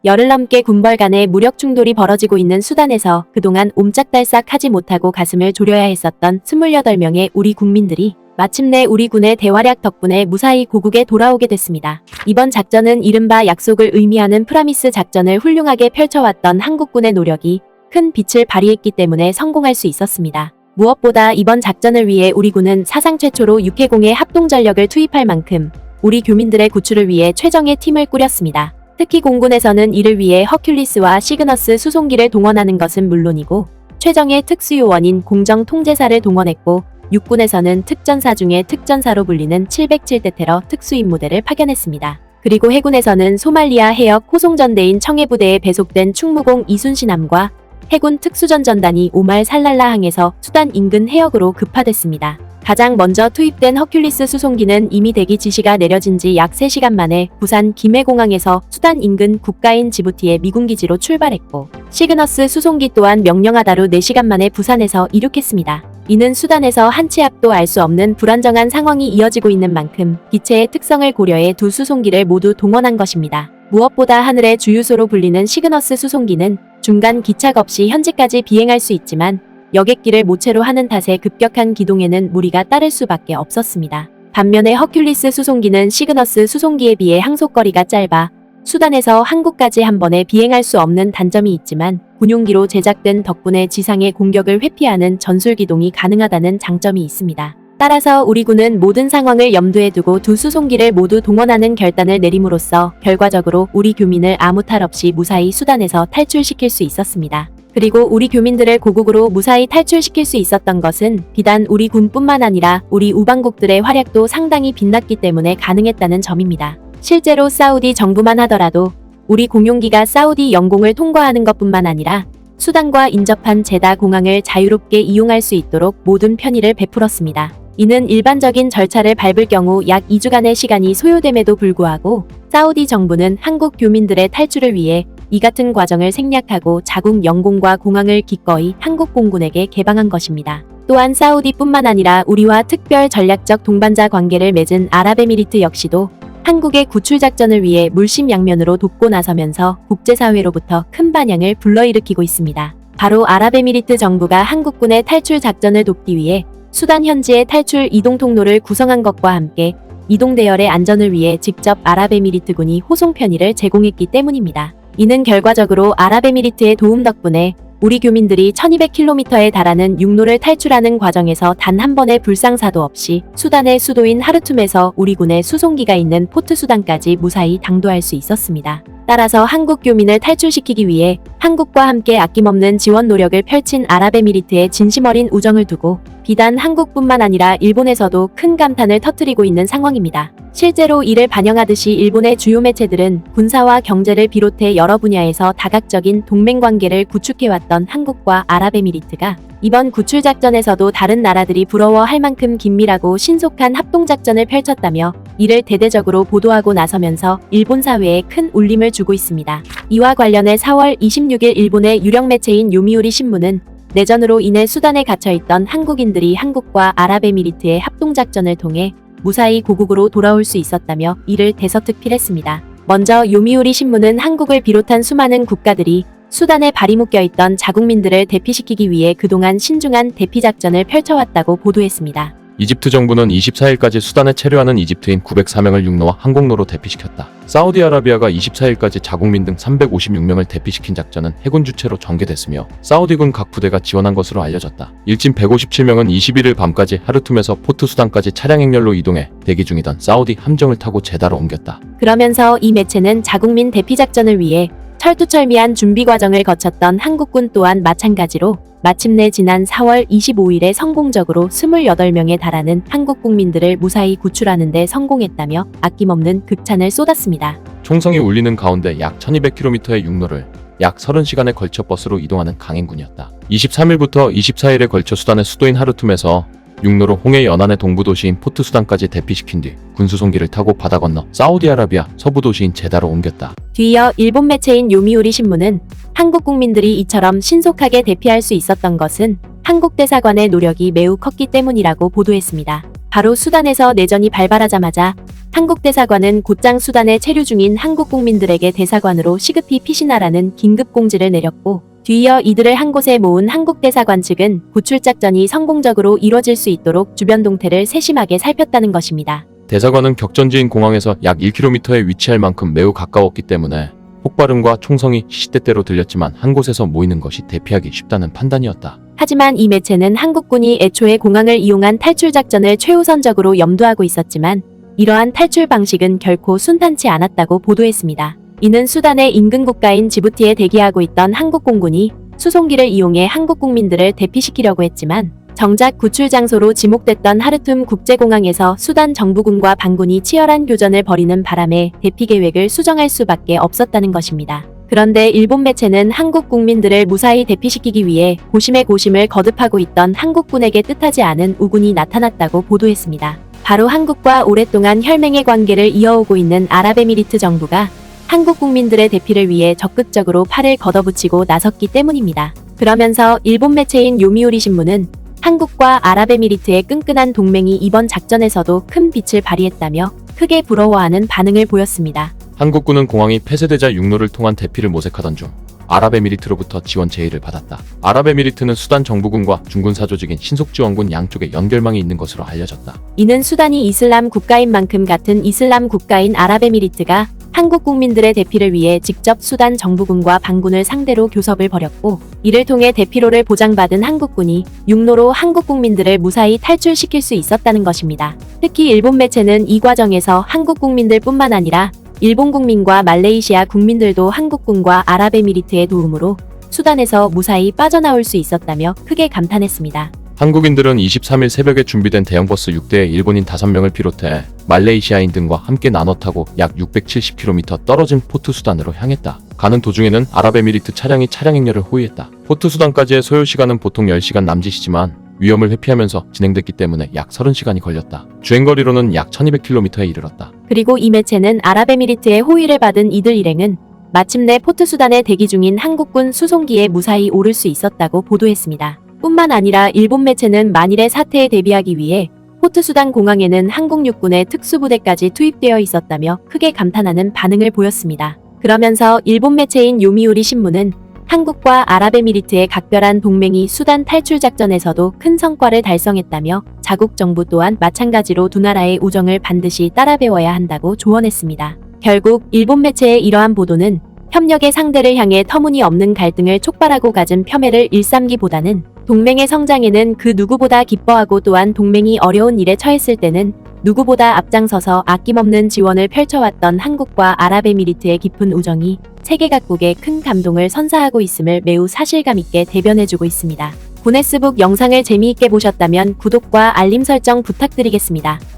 열흘 넘게 군벌 간의 무력 충돌이 벌어지고 있는 수단에서 그동안 옴짝달싹하지 못하고 가슴을 졸여야 했었던 28명의 우리 국민들이 마침내 우리 군의 대활약 덕분에 무사히 고국에 돌아오게 됐습니다. 이번 작전은 이른바 약속을 의미하는 프라미스 작전을 훌륭하게 펼쳐왔던 한국군의 노력이 큰 빛을 발휘했기 때문에 성공할 수 있었습니다. 무엇보다 이번 작전을 위해 우리 군은 사상 최초로 육해공의 합동전력을 투입할 만큼 우리 교민들의 구출을 위해 최정예 팀을 꾸렸습니다. 특히 공군에서는 이를 위해 허큘리스와 시그너스 수송기를 동원하는 것은 물론이고 최정예 특수요원인 공정통제사를 동원했고 육군에서는 특전사 중에 특전사로 불리는 707대 테러 특수임무대를 파견했습니다. 그리고 해군에서는 소말리아 해역 호송전대인 청해부대에 배속된 충무공 이순신함과 해군 특수전전단이 오말 살랄라 항에서 수단 인근 해역으로 급파됐습니다. 가장 먼저 투입된 허큘리스 수송기는 이미 대기 지시가 내려진 지 약 3시간 만에 부산 김해공항에서 수단 인근 국가인 지부티의 미군기지로 출발했고 시그너스 수송기 또한 명령하다로 4시간 만에 부산에서 이륙했습니다. 이는 수단에서 한 치 앞도 알 수 없는 불안정한 상황이 이어지고 있는 만큼 기체의 특성을 고려해 두 수송기를 모두 동원한 것입니다. 무엇보다 하늘의 주유소로 불리는 시그너스 수송기는 중간 기착 없이 현지까지 비행할 수 있지만 여객기를 모체로 하는 탓에 급격한 기동에는 무리가 따를 수밖에 없었습니다. 반면에 허큘리스 수송기는 시그너스 수송기에 비해 항속거리가 짧아 수단에서 한국까지 한 번에 비행할 수 없는 단점이 있지만 군용기로 제작된 덕분에 지상의 공격을 회피하는 전술기동이 가능하다는 장점이 있습니다. 따라서 우리 군은 모든 상황을 염두에 두고 두 수송기를 모두 동원하는 결단을 내림으로써 결과적으로 우리 교민을 아무 탈 없이 무사히 수단에서 탈출시킬 수 있었습니다. 그리고 우리 교민들을 고국으로 무사히 탈출시킬 수 있었던 것은 비단 우리 군뿐만 아니라 우리 우방국들의 활약도 상당히 빛났기 때문에 가능했다는 점입니다. 실제로 사우디 정부만 하더라도 우리 공용기가 사우디 영공을 통과하는 것뿐만 아니라 수단과 인접한 제다 공항을 자유롭게 이용할 수 있도록 모든 편의를 베풀었습니다. 이는 일반적인 절차를 밟을 경우 약 2주간의 시간이 소요됨에도 불구하고 사우디 정부는 한국 교민들의 탈출을 위해 이 같은 과정을 생략하고 자국 영공과 공항을 기꺼이 한국 공군에게 개방한 것입니다. 또한 사우디뿐만 아니라 우리와 특별 전략적 동반자 관계를 맺은 아랍에미리트 역시도 한국의 구출 작전을 위해 물심양면으로 돕고 나서면서 국제사회로부터 큰 반향을 불러일으키고 있습니다. 바로 아랍에미리트 정부가 한국군의 탈출 작전을 돕기 위해 수단 현지의 탈출 이동 통로를 구성한 것과 함께 이동 대열의 안전을 위해 직접 아랍에미리트군이 호송 편의를 제공했기 때문입니다. 이는 결과적으로 아랍에미리트의 도움 덕분에 우리 교민들이 1200km에 달하는 육로를 탈출하는 과정에서 단 한 번의 불상사도 없이 수단의 수도인 하르툼에서 우리 군의 수송기가 있는 포트 수단까지 무사히 당도할 수 있었습니다. 따라서 한국 교민을 탈출시키기 위해 한국과 함께 아낌없는 지원 노력을 펼친 아랍에미리트의 진심 어린 우정을 두고 비단 한국뿐만 아니라 일본에서도 큰 감탄을 터뜨리고 있는 상황입니다. 실제로 이를 반영하듯이 일본의 주요 매체들은 군사와 경제를 비롯해 여러 분야에서 다각적인 동맹관계를 구축해왔던 한국과 아랍에미리트가 이번 구출작전에서도 다른 나라들이 부러워할 만큼 긴밀하고 신속한 합동작전을 펼쳤다며 이를 대대적으로 보도하고 나서면서 일본 사회에 큰 울림을 주고 있습니다. 이와 관련해 4월 26일 일본의 유력 매체인 요미우리 신문은 내전으로 인해 수단에 갇혀있던 한국인들이 한국과 아랍에미리트의 합동작전을 통해 무사히 고국으로 돌아올 수 있었다며 이를 대서특필했습니다. 먼저 요미우리 신문은 한국을 비롯한 수많은 국가들이 수단에 발이 묶여있던 자국민들을 대피시키기 위해 그동안 신중한 대피작전을 펼쳐왔다고 보도했습니다. 이집트 정부는 24일까지 수단에 체류하는 이집트인 904명을 육로와 항공로로 대피시켰다. 사우디아라비아가 24일까지 자국민 등 356명을 대피시킨 작전은 해군 주체로 전개됐으며 사우디군 각 부대가 지원한 것으로 알려졌다. 일진 157명은 21일 밤까지 하르툼에서 포트 수단까지 차량 행렬로 이동해 대기 중이던 사우디 함정을 타고 제다로 옮겼다. 그러면서 이 매체는 자국민 대피작전을 위해 철두철미한 준비 과정을 거쳤던 한국군 또한 마찬가지로 마침내 지난 4월 25일에 성공적으로 28명에 달하는 한국 국민들을 무사히 구출하는 데 성공했다며 아낌없는 극찬을 쏟았습니다. 총성이 울리는 가운데 약 1200km의 육로를 약 30시간에 걸쳐 버스로 이동하는 강행군이었다. 23일부터 24일에 걸쳐 수단의 수도인 하르툼에서 육로로 홍해 연안의 동부 도시인 포트 수단까지 대피시킨 뒤 군수송기를 타고 바다 건너 사우디아라비아 서부 도시인 제다로 옮겼다. 뒤이어 일본 매체인 요미우리 신문은 한국 국민들이 이처럼 신속하게 대피할 수 있었던 것은 한국 대사관의 노력이 매우 컸기 때문이라고 보도했습니다. 바로 수단에서 내전이 발발하자마자 한국 대사관은 곧장 수단에 체류 중인 한국 국민들에게 대사관으로 시급히 피신하라는 긴급 공지를 내렸고, 뒤이어 이들을 한 곳에 모은 한국 대사관 측은 구출 작전이 성공적으로 이뤄질 수 있도록 주변 동태를 세심하게 살폈다는 것입니다. 대사관은 격전지인 공항에서 약 1km에 위치할 만큼 매우 가까웠기 때문에 폭발음과 총성이 시시때때로 들렸지만 한 곳에서 모이는 것이 대피하기 쉽다는 판단이었다. 하지만 이 매체는 한국군이 애초에 공항을 이용한 탈출 작전을 최우선적으로 염두하고 있었지만 이러한 탈출 방식은 결코 순탄치 않았다고 보도했습니다. 이는 수단의 인근 국가인 지부티에 대기하고 있던 한국 공군이 수송기를 이용해 한국 국민들을 대피시키려고 했지만 정작 구출 장소로 지목됐던 하르툼 국제공항에서 수단 정부군과 반군이 치열한 교전을 벌이는 바람에 대피 계획을 수정할 수밖에 없었다는 것입니다. 그런데 일본 매체는 한국 국민들을 무사히 대피시키기 위해 고심에 고심을 거듭하고 있던 한국군에게 뜻하지 않은 우군이 나타났다고 보도했습니다. 바로 한국과 오랫동안 혈맹의 관계를 이어오고 있는 아랍에미리트 정부가 한국 국민들의 대피를 위해 적극적으로 팔을 걷어붙이고 나섰기 때문입니다. 그러면서 일본 매체인 요미우리 신문은 한국과 아랍에미리트의 끈끈한 동맹이 이번 작전에서도 큰 빛을 발휘했다며 크게 부러워하는 반응을 보였습니다. 한국군은 공항이 폐쇄되자 육로를 통한 대피를 모색하던 중 아랍에미리트로부터 지원 제의를 받았다. 아랍에미리트는 수단 정부군과 중군 사조직인 신속지원군 양쪽에 연결망이 있는 것으로 알려졌다. 이는 수단이 이슬람 국가인 만큼 같은 이슬람 국가인 아랍에미리트가 한국 국민들의 대피를 위해 직접 수단 정부군과 반군을 상대로 교섭을 벌였고, 이를 통해 대피로를 보장받은 한국군이 육로로 한국 국민들을 무사히 탈출시킬 수 있었다는 것입니다. 특히 일본 매체는 이 과정에서 한국 국민들뿐만 아니라 일본 국민과 말레이시아 국민들도 한국군과 아랍에미리트의 도움으로 수단에서 무사히 빠져나올 수 있었다며 크게 감탄했습니다. 한국인들은 23일 새벽에 준비된 대형버스 6대에 일본인 5명을 비롯해 말레이시아인 등과 함께 나눠 타고 약 670km 떨어진 포트 수단으로 향했다. 가는 도중에는 아랍에미리트 차량이 차량 행렬을 호위했다. 포트 수단까지의 소요 시간은 보통 10시간 남짓이지만 위험을 회피하면서 진행됐기 때문에 약 30시간이 걸렸다. 주행거리로는 약 1200km에 이르렀다. 그리고 이 매체는 아랍에미리트의 호의를 받은 이들 일행은 마침내 포트 수단에 대기 중인 한국군 수송기에 무사히 오를 수 있었다고 보도했습니다. 뿐만 아니라 일본 매체는 만일의 사태에 대비하기 위해 포트 수단 공항에는 한국 육군의 특수부대까지 투입되어 있었다며 크게 감탄하는 반응을 보였습니다. 그러면서 일본 매체인 요미우리 신문은 한국과 아랍에미리트의 각별한 동맹이 수단 탈출 작전에서도 큰 성과를 달성했다며 자국 정부 또한 마찬가지로 두 나라의 우정을 반드시 따라 배워야 한다고 조언했습니다. 결국 일본 매체의 이러한 보도는 협력의 상대를 향해 터무니없는 갈등을 촉발하고 갖은 폄훼를 일삼기보다는 동맹의 성장에는 그 누구보다 기뻐하고 또한 동맹이 어려운 일에 처했을 때는 누구보다 앞장서서 아낌없는 지원을 펼쳐왔던 한국과 아랍에미리트의 깊은 우정이 세계 각국에 큰 감동을 선사하고 있음을 매우 사실감 있게 대변해주고 있습니다. 구네스북 영상을 재미있게 보셨다면 구독과 알림 설정 부탁드리겠습니다.